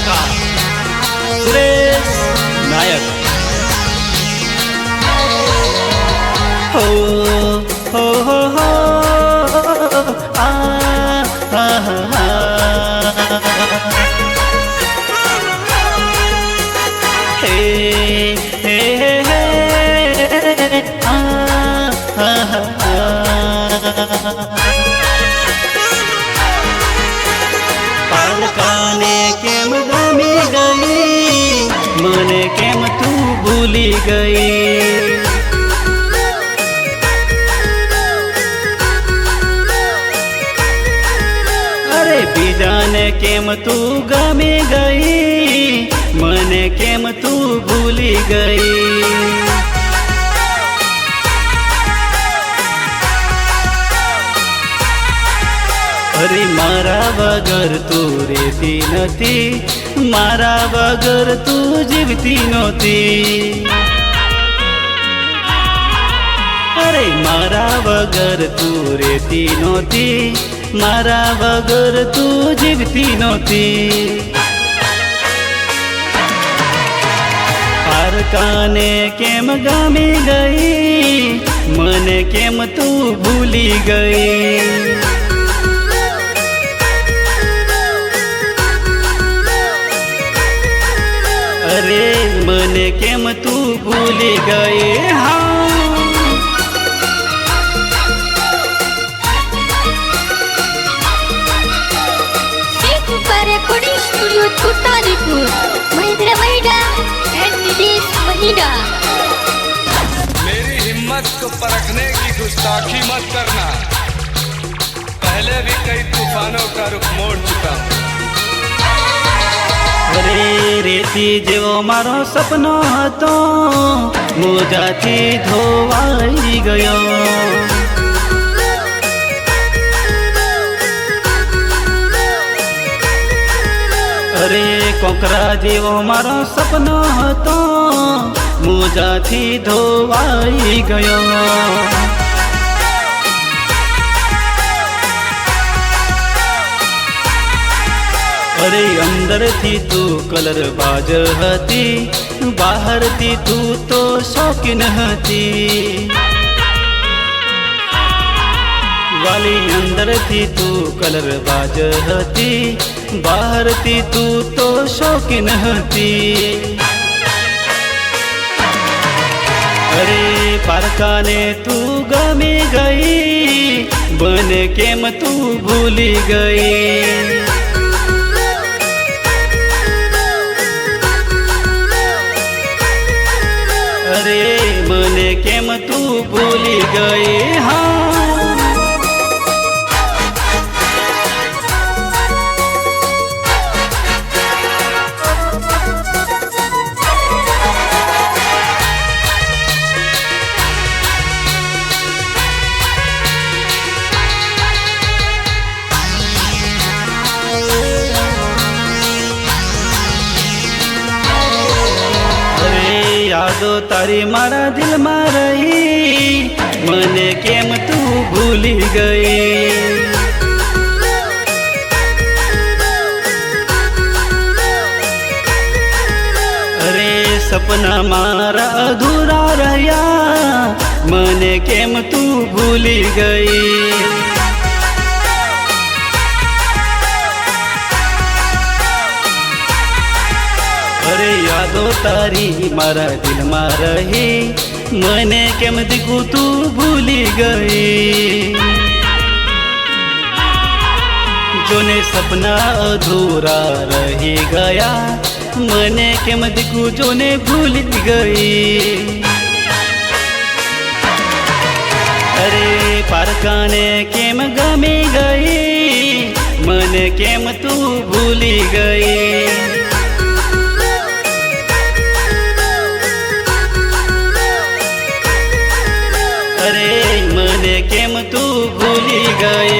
कलाकार सुरेश नायक। हो हो आ, आ, आ, हे हे हे आ, आ, पालकाने केम गमी गई, मने केम तू भूली गई। अरे बीजाने केम तू गमी गई, मने केम तू भूली गई। अरे मारा वगर तू रेती नथी, मारा वगर तू जीवती नहोती। अरे मारा वगर तू रेती नहोती, मारा वगर तू जीवती नहोती। पारकाने केम गमी गई, मने केम तू भूली गई। अरे मने केम तू भूली गई। हाँ recording studio Tutaripur, Mahindra Mahida and Nidesh Mahida। मेरी हिम्मत को परखने की गुस्ताखी मत करना, पहले भी कई तूफानों का रुख मोड़ चुका हूँ। अरे रेती जेवो मारो सपनो हतो, मोजाथी धोवाई गयो। अरे कोकरा जेवो मारो सपनो हतो, मोजाथी धोवाई गयो। अरे अंदर थी तू कलर बाज हती, बाहर थी तू तो शौकीन हती। वाली अंदर थी तू कलर बाज हती, बाहर थी तू तो शौकीन हती। अरे पारकाने तू गमी गई, बने केम तू भूली गई। अरे मने केम तू भूली गई। हाँ यादो तारी मारा दिल में रही, मने केम तू भूली गई। अरे सपना मारा अधूरा रहा, मने केम तू भूली गई। अरे यादो तारी मारा दिल में रही, मने केम दिखू तू भूली गई। जोने सपना अधूरा रही गया, मने केम दिखू जोने भूल गई। अरे पारकाने केम गमी गई, मने केम तू भूली गई। अरे मने केम तू भूली गई।